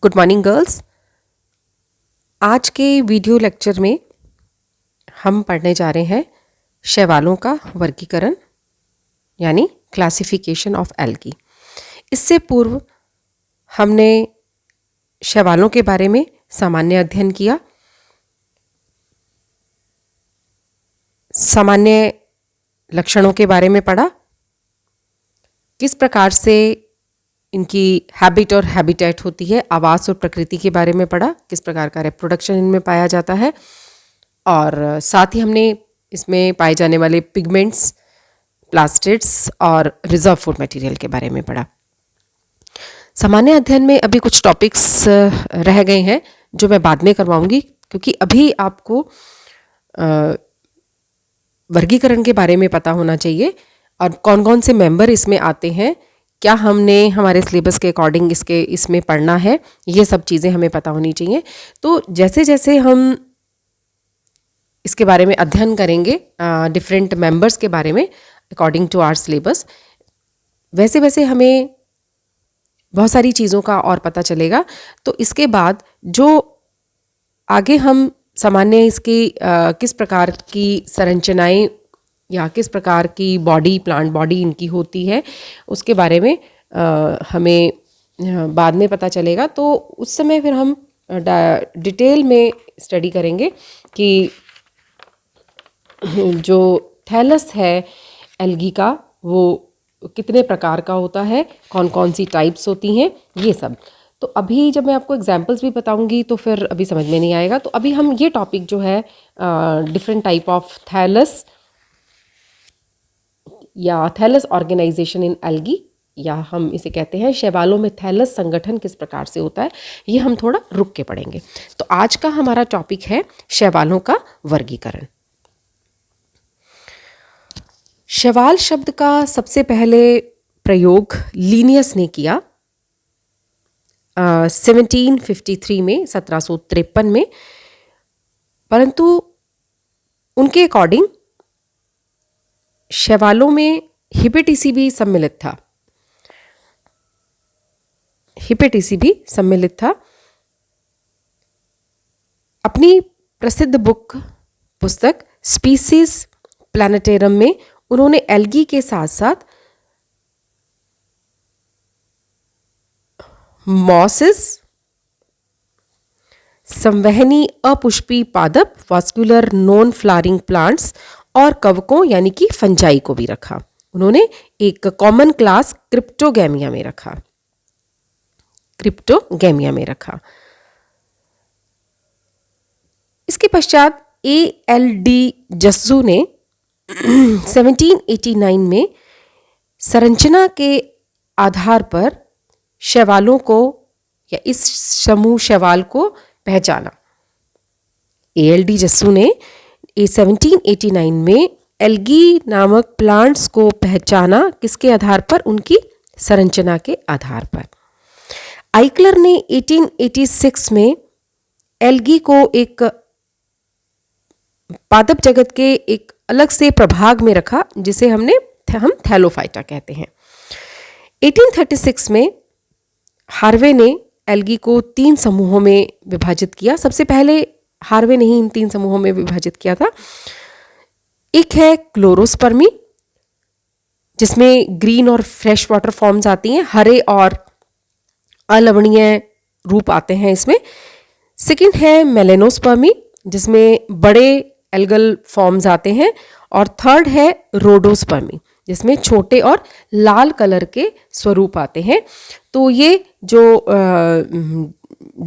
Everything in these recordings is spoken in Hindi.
Good morning girls. आज के वीडियो लेक्चर में हम पढ़ने जा रहे हैं शैवालों का वर्गीकरण यानी क्लासिफिकेशन ऑफ एल्गी। इससे पूर्व हमने शैवालों के बारे में सामान्य अध्ययन किया, सामान्य लक्षणों के बारे में पढ़ा, किस प्रकार से इनकी हैबिट और हैबिटेट होती है, आवास और प्रकृति के बारे में पढ़ा, किस प्रकार का रिप्रोडक्शन इनमें पाया जाता है, और साथ ही हमने इसमें पाए जाने वाले पिगमेंट्स, प्लास्टिड्स और रिजर्व फूड मटेरियल के बारे में पढ़ा। सामान्य अध्ययन में अभी कुछ टॉपिक्स रह गए हैं जो मैं बाद में करवाऊंगी, क्योंकि अभी आपको वर्गीकरण के बारे में पता होना चाहिए और कौन कौन से मेंबर इसमें आते हैं, क्या हमने हमारे सिलेबस के अकॉर्डिंग इसमें पढ़ना है, ये सब चीज़ें हमें पता होनी चाहिए। तो जैसे जैसे हम इसके बारे में अध्ययन करेंगे डिफरेंट मेंबर्स के बारे में अकॉर्डिंग टू आवर सिलेबस, वैसे वैसे हमें बहुत सारी चीज़ों का और पता चलेगा। तो इसके बाद जो आगे हम सामान्य इसकी किस प्रकार की संरचनाएं या किस प्रकार की बॉडी, प्लांट बॉडी इनकी होती है, उसके बारे में हमें बाद में पता चलेगा। तो उस समय फिर हम डिटेल में स्टडी करेंगे कि जो थैलस है एल्गी का वो कितने प्रकार का होता है, कौन कौन सी टाइप्स होती हैं, ये सब। तो अभी जब मैं आपको एग्जांपल्स भी बताऊंगी तो फिर अभी समझ में नहीं आएगा। तो अभी हम ये टॉपिक जो है डिफरेंट टाइप ऑफ थैलस या थैलस ऑर्गेनाइजेशन इन एल्गी, या हम इसे कहते हैं शैवालों में थैलस संगठन किस प्रकार से होता है, ये हम थोड़ा रुक के पढ़ेंगे। तो आज का हमारा टॉपिक है शैवालों का वर्गीकरण। शैवाल शब्द का सबसे पहले प्रयोग लिनियस ने किया 1753 में, 1753 में, परंतु उनके अकॉर्डिंग शैवालों में हिपेटिसी भी सम्मिलित था। हिपेटिसी भी सम्मिलित था। अपनी प्रसिद्ध पुस्तक स्पीसीज प्लैनेटेरम में उन्होंने एल्गी के साथ साथ मॉसेस, संवहनी अपुष्पी पादप, वास्कुलर नॉन फ्लावरिंग प्लांट्स और कवकों यानी कि फंजाई को भी रखा। उन्होंने एक कॉमन क्लास क्रिप्टोगैमिया में रखा। इसके पश्चात ALD जस्सू ने 1789 में संरचना के आधार पर शैवालों को या इस समूह शैवाल को पहचाना। ALD जस्सू ने 1789 में एल्गी नामक प्लांट्स को पहचाना, किसके आधार पर? उनकी संरचना के आधार पर। आइकलर ने 1886 में एल्गी को एक पादप जगत के एक अलग से प्रभाग में रखा, जिसे हम थैलोफाइटा कहते हैं। 1836 में हार्वे ने एल्गी को 3 समूहों में विभाजित किया। सबसे पहले हार्वे ने ही इन 3 समूहों में विभाजित किया था। एक है क्लोरोस्पर्मी, जिसमें ग्रीन और फ्रेश वाटर फॉर्म्स आती हैं, हरे और अलवणीय रूप आते हैं इसमें। सेकंड है मेलेनोस्पर्मी, जिसमें बड़े एल्गल फॉर्म्स आते हैं। और थर्ड है रोडोस्पर्मी, जिसमें छोटे और लाल कलर के स्वरूप आते हैं। तो ये जो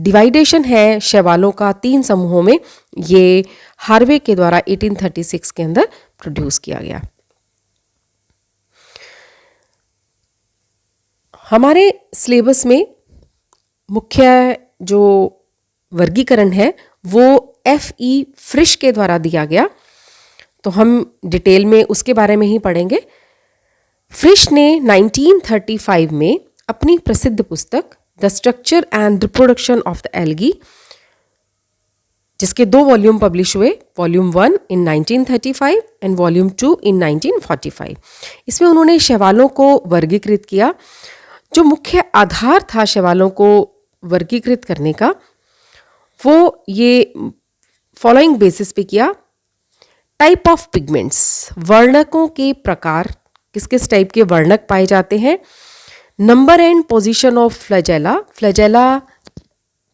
डिवाइडेशन है शैवालों का 3 समूहों में, ये हार्वे के द्वारा 1836 के अंदर प्रोड्यूस किया गया। हमारे सिलेबस में मुख्य जो वर्गीकरण है वो FE फ्रिश के द्वारा दिया गया, तो हम डिटेल में उसके बारे में ही पढ़ेंगे। फ्रिश ने 1935 में अपनी प्रसिद्ध पुस्तक the structure and reproduction of the algae, जिसके 2 वॉल्यूम पब्लिश हुए, वॉल्यूम 1 इन 1935 एंड वॉल्यूम 2 इन 1945। इसमें उन्होंने शैवालों को वर्गीकृत किया। जो मुख्य आधार था शैवालों को वर्गीकृत करने का वो ये फॉलोइंग बेसिस पे किया। टाइप ऑफ पिगमेंट्स, वर्णकों के प्रकार, किस किस टाइप के वर्णक पाए जाते हैं। Number and position of flagella, flagella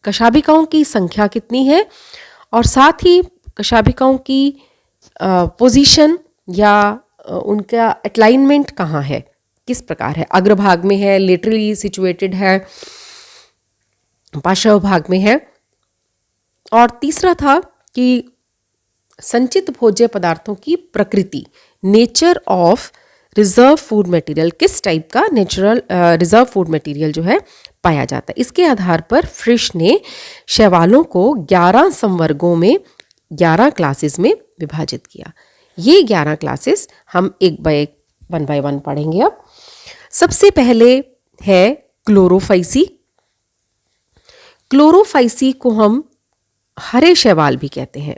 कशाभिकाओं की संख्या कितनी है, और साथ ही कशाभिकाओं की पोजीशन या उनका अलाइनमेंट कहाँ है, किस प्रकार है, अग्रभाग में है, लेटरली सिचुएटेड है, पार्श्व भाग में है। और तीसरा था कि संचित भोज्य पदार्थों की प्रकृति, nature of reserve food material, किस टाइप का नेचुरल रिजर्व फूड मटेरियल जो है पाया जाता है। इसके आधार पर फ्रिश ने शैवालों को 11 संवर्गों में 11 क्लासेस में विभाजित किया। ये 11 क्लासेस हम एक बाय वन पढ़ेंगे। अब सबसे पहले है क्लोरोफाइसी। क्लोरोफाइसी को हम हरे शैवाल भी कहते हैं।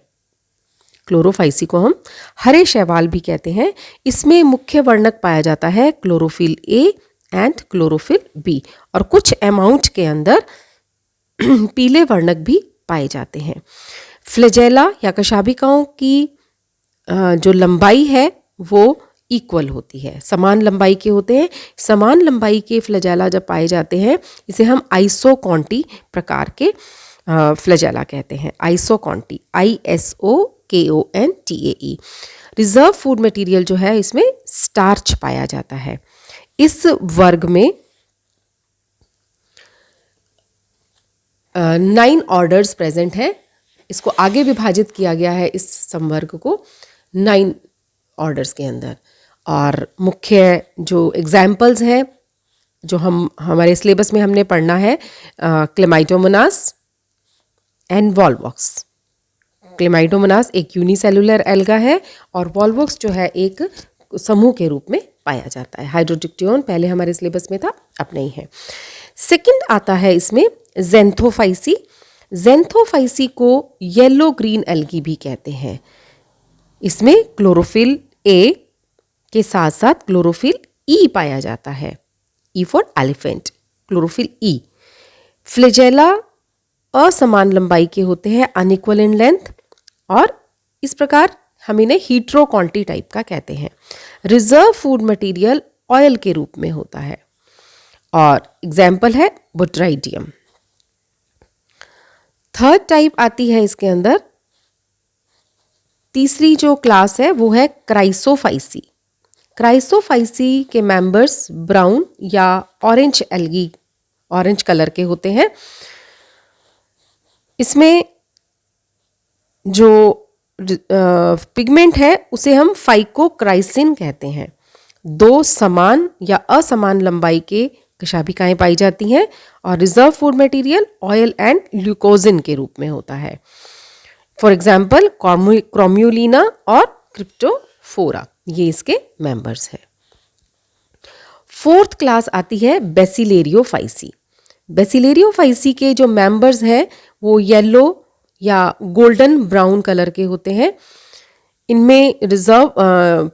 क्लोरोफाइसी को हम हरे शैवाल भी कहते हैं। इसमें मुख्य वर्णक पाया जाता है chlorophyll a and chlorophyll b, और कुछ अमाउंट के अंदर पीले वर्णक भी पाए जाते हैं। फ्लैजेला या कशाभिकाओं की जो लंबाई है वो इक्वल होती है, समान लंबाई के होते हैं। समान लंबाई के फ्लैजेला जब पाए जाते हैं इसे हम आइसोकॉन्टी प्रकार के फ्लैजेला कहते हैं। आइसोकॉन्टी, ISOKONTAE। रिजर्व फूड मटेरियल जो है इसमें स्टार्च पाया जाता है। इस वर्ग में 9 ऑर्डर्स प्रेजेंट हैं। इसको आगे विभाजित किया गया है इस संवर्ग को 9 ऑर्डर्स के अंदर। और मुख्य जो एग्जाम्पल्स हैं जो हमारे सिलेबस में हमने पढ़ना है, क्लेमाइडोमोनास एंड वॉल्वॉक्स। क्लेमाइडोमोनास एक यूनिसेलुलर एल्गा है और वॉल्वॉक्स जो है एक समूह के रूप में पाया जाता है। हाइड्रोडिक्टियोन पहले हमारे सिलेबस में था, अब नहीं है। सेकंड आता है इसमें ज़ेंथोफाइसी। ज़ेंथोफाइसी को येलो ग्रीन एल्गी भी कहते हैं। इसमें क्लोरोफिल ए के साथ साथ क्लोरोफिल ई पाया जाता है। E for elephant, chlorophyll E. Flagella असमान लंबाई के होते हैं, अनइक्वल इन लेंथ, और इस प्रकार हम इन्हें हीट्रोकॉन्टी टाइप का कहते हैं। रिजर्व फूड मटेरियल ऑयल के रूप में होता है, और एग्जाम्पल है बोट्राइडियम। थर्ड टाइप आती है इसके अंदर, तीसरी जो क्लास है वो है क्राइसोफाइसी। क्राइसोफाइसी के मेंबर्स ब्राउन या ऑरेंज एल्गी, ऑरेंज कलर के होते हैं। इसमें जो पिगमेंट है उसे हम फाइकोक्राइसिन कहते हैं। 2 समान या असमान लंबाई के कशाभिकाएं पाई जाती हैं, और reserve food material oil and ग्लूकोजिन के रूप में होता है। फॉर एग्जाम्पल क्रोम्यूलिना और क्रिप्टोफोरा, ये इसके मेंबर्स हैं। फोर्थ क्लास आती है बेसिलेरियोफाइसी। बेसिलेरियोफाइसी के जो मेंबर्स हैं वो येलो या गोल्डन ब्राउन कलर के होते हैं। इनमें रिजर्व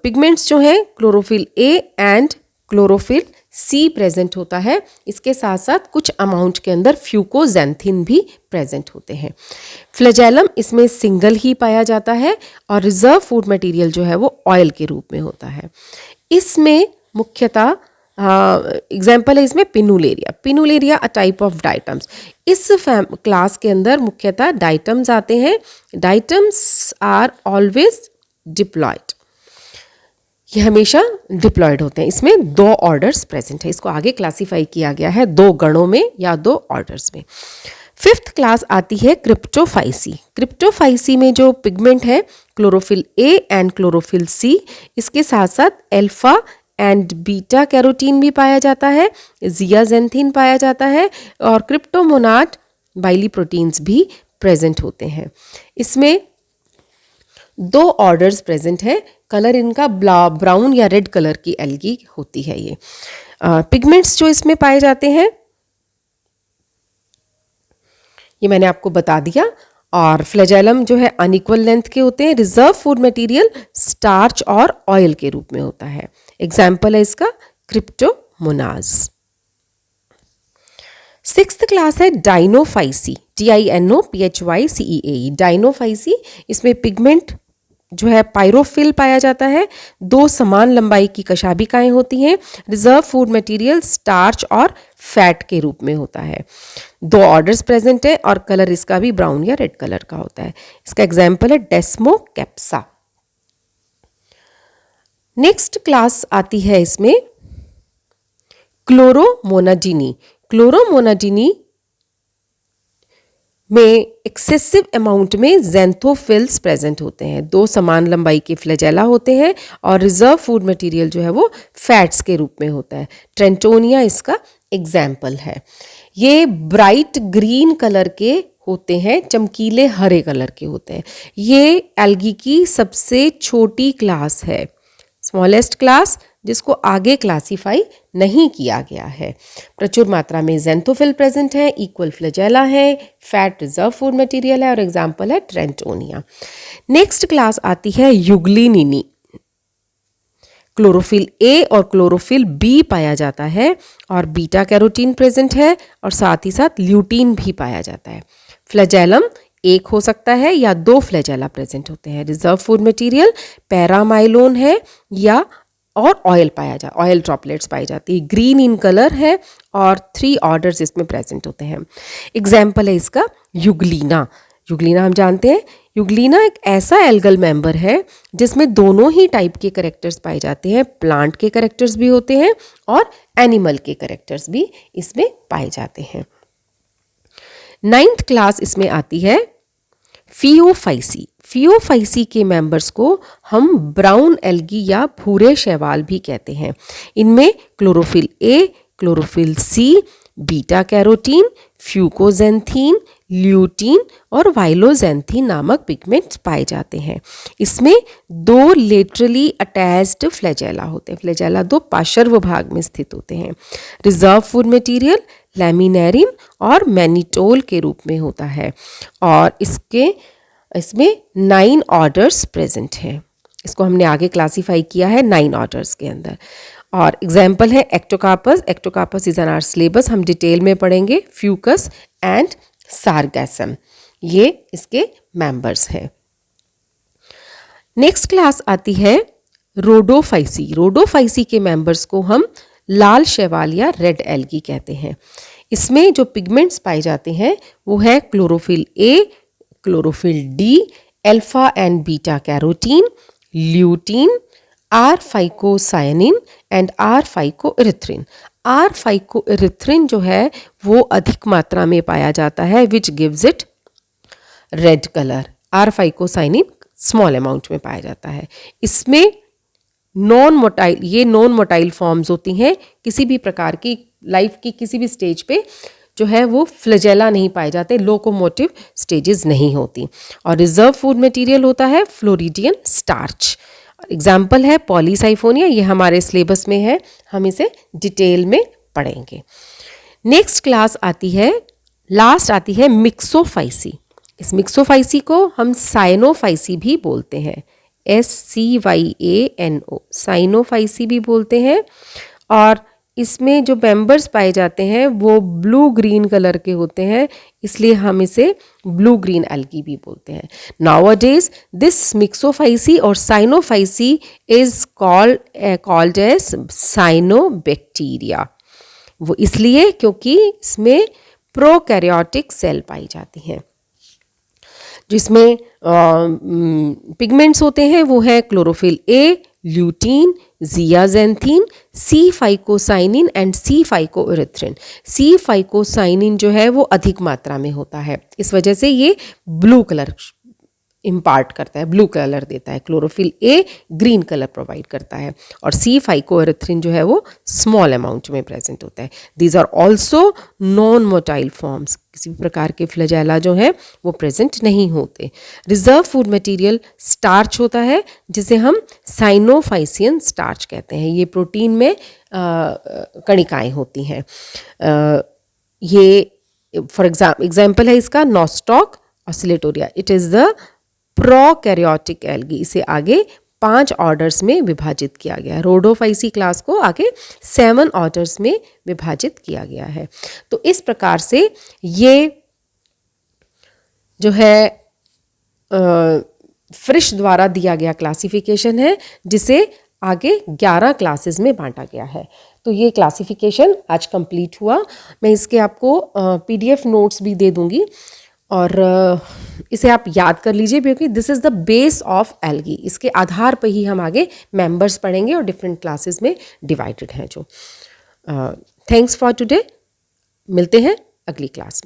पिगमेंट्स जो हैं chlorophyll a and chlorophyll c present होता है। इसके साथ साथ कुछ अमाउंट के अंदर फ्यूकोजेंथिन भी प्रेजेंट होते हैं। फ्लैजेलम इसमें सिंगल ही पाया जाता है, और रिजर्व फूड मटेरियल जो है वो ऑयल के रूप में होता है। इसमें मुख्यतः एग्जाम्पल है इसमें पिनुलेरिया। पिनुलेरिया अ टाइप ऑफ डाइटम्स। इस क्लास के अंदर मुख्यतः डाइटम्स आते हैं। डाइटम्स आर ऑलवेज डिप्लॉयड, ये हमेशा डिप्लॉयड होते हैं। इसमें 2 ऑर्डर्स प्रेजेंट है। इसको आगे क्लासिफाई किया गया है 2 गणों में या 2 ऑर्डर्स में। फिफ्थ क्लास आती है क्रिप्टोफाइसी। क्रिप्टोफाइसी में जो पिगमेंट है chlorophyll a and chlorophyll c, इसके साथ साथ एल्फा एंड बीटा कैरोटीन भी पाया जाता है, जियाजेंथिन पाया जाता है, और क्रिप्टोमोनाट बाइली प्रोटीन्स भी प्रेजेंट होते हैं। इसमें 2 ऑर्डर्स प्रेजेंट है। कलर इनका ब्राउन या रेड कलर की एल्गी होती है। ये पिगमेंट्स जो इसमें पाए जाते हैं ये मैंने आपको बता दिया। और फ्लैजेलम जो है अनइक्वल लेंथ के होते हैं। रिजर्व फूड मटेरियल स्टार्च और ऑयल के रूप में होता है। एग्जाम्पल है इसका क्रिप्टोमोनास। सिक्स्थ क्लास है डाइनोफाइसी, DINOPHYCEAE, डाइनोफाइसी। इसमें पिगमेंट जो है पायरोफिल पाया जाता है। 2 समान लंबाई की कशाभिकाएं होती हैं। रिजर्व फूड मटेरियल स्टार्च और फैट के रूप में होता है। 2 ऑर्डर्स प्रेजेंट है और कलर इसका भी ब्राउन या रेड कलर का होता है। इसका एग्जाम्पल है डेस्मोकैप्सा। नेक्स्ट क्लास आती है इसमें क्लोरोमोनाडिनी। क्लोरोमोनाडिनी में एक्सेसिव अमाउंट में ज़ैंथोफिल्स प्रेजेंट होते हैं। 2 समान लंबाई के फ्लैजेला होते हैं और रिजर्व फूड मटेरियल जो है वो फैट्स के रूप में होता है। ट्रेंटोनिया इसका एग्जाम्पल है। ये ब्राइट ग्रीन कलर के होते हैं, चमकीले हरे कलर के होते हैं। ये एल्गी की सबसे छोटी क्लास है, स्मॉलेस्ट क्लास, जिसको आगे क्लासीफाई नहीं किया गया है। प्रचुर मात्रा में ज़ैंथोफिल प्रेजेंट है, इक्वल फ्लैजेला है, फैट रिजर्व फूड मटेरियल है और एग्जाम्पल है ट्रेंटोनिया। नेक्स्ट क्लास आती है यूग्लिनिनी। क्लोरोफिल ए और क्लोरोफिल बी पाया जाता है और बीटा कैरोटीन प्रेजेंट है और साथ ही साथ ल्यूटीन भी पाया जाता है। फ्लैजेलम एक हो सकता है या 2 फ्लैजेला प्रेजेंट होते हैं। रिजर्व फूड मटेरियल पैरामाइलोन है या और ऑयल ऑयल ड्रॉपलेट्स पाई जाती है। ग्रीन इन कलर है और 3 ऑर्डर्स इसमें प्रेजेंट होते हैं। एग्जाम्पल है इसका यूग्लिना। यूग्लिना हम जानते हैं, यूग्लिना एक ऐसा एल्गल मेंबर है जिसमें दोनों ही टाइप के कैरेक्टर्स पाए जाते हैं। प्लांट के कैरेक्टर्स भी होते हैं और एनिमल के कैरेक्टर्स भी इसमें पाए जाते हैं। 9th क्लास इसमें आती है फियोफाइसी। फियोफाइसी के मेंबर्स को हम ब्राउन एल्गी या भूरे शैवाल भी कहते हैं। इनमें chlorophyll a, chlorophyll c, beta carotene, fucoxanthin, lutein और वाइलोजेंथीन नामक पिगमेंट्स पाए जाते हैं। इसमें 2 लेटरली अटैच्ड फ्लैजेला होते हैं। फ्लैजेला 2 पार्श्व भाग में स्थित होते हैं। रिजर्व फूड मटेरियल लैमिनेरिन और मैनिटोल के रूप में होता है और इसमें 9 ऑर्डर्स प्रेजेंट हैं। इसको हमने आगे क्लासीफाई किया है 9 ऑर्डर्स के अंदर। और एग्जाम्पल है Ectocarpus. Ectocarpus is an hour syllabus, हम डिटेल में पढ़ेंगे। फ्यूकस एंड सार्गैसम, ये इसके मेंबर्स हैं। नेक्स्ट क्लास आती है रोडोफाइसी। रोडोफाइसी के मेंबर्स को हम लाल शैवाल या रेड एल्गी कहते हैं। इसमें जो पिगमेंट्स पाए जाते हैं वो है chlorophyll a, chlorophyll D, alpha and beta carotene, lutein, R-phycocyanin and R-phycoerythrin। R-phycoerythrin जो है वो अधिक मात्रा में पाया जाता है, which gives it red colour. R-phycocyanin small amount में पाया जाता है। इसमें नॉन मोटाइल फॉर्म्स होती हैं। किसी भी प्रकार की लाइफ की किसी भी स्टेज पे जो है वो फ्लैजेला नहीं पाए जाते, लोकोमोटिव स्टेजेस नहीं होती। और रिजर्व फूड मटेरियल होता है फ्लोरिडियन स्टार्च। एग्जाम्पल है पॉलीसाइफोनिया, ये हमारे सिलेबस में है, हम इसे डिटेल में पढ़ेंगे। नेक्स्ट क्लास आती है, लास्ट आती है मिक्सोफाइसी। इस मिक्सोफाइसी को हम साइनोफाइसी भी बोलते हैं, SCYANO, साइनोफाइसी भी बोलते हैं। और इसमें जो मेंबर्स पाए जाते हैं वो ब्लू ग्रीन कलर के होते हैं, इसलिए हम इसे ब्लू ग्रीन एल्गी भी बोलते हैं। नाउअडेज दिस मिक्सोफाइसी और Cyanophyceae is called as cyanobacteria. वो इसलिए क्योंकि इसमें प्रोकैरियोटिक सेल पाई जाती हैं। जिसमें पिगमेंट्स होते हैं वो है chlorophyll a, lutein, zeaxanthin, C-phycocyanin and C-phycoerythrin। C-phycocyanin जो है वो अधिक मात्रा में होता है, इस वजह से ये ब्लू कलर इम्पार्ट करता है, ब्लू कलर देता है। क्लोरोफिल ए ग्रीन कलर प्रोवाइड करता है और C-phycoerythrin जो है वो स्मॉल अमाउंट में प्रेजेंट होता है। These are also non motile forms, किसी भी प्रकार के फ्लैजेला जो है वो प्रेजेंट नहीं होते। रिजर्व फूड मटेरियल स्टार्च होता है जिसे हम साइनोफाइसियन स्टार्च कहते हैं। ये प्रोटीन में कणिकाएं होती हैं। ये फॉर एग्जाम्पल है इसका nostoc Oscillatoria, it is the prokaryotic algae. इसे आगे 5 ऑर्डर्स में विभाजित किया गया है। रोडोफाइसी क्लास को आगे 7 ऑर्डर्स में विभाजित किया गया है। तो इस प्रकार से ये जो है फ्रिश द्वारा दिया गया क्लासिफिकेशन है, जिसे आगे 11 क्लासेस में बांटा गया है। तो ये क्लासिफिकेशन आज कंप्लीट हुआ। मैं इसके आपको PDF नोट्स भी दे दूंगी और इसे आप याद कर लीजिए, क्योंकि this is the base of algae. इसके आधार पर ही हम आगे मेंबर्स पढ़ेंगे और डिफरेंट क्लासेस में डिवाइडेड हैं जो। Thanks for today. मिलते हैं अगली क्लास में।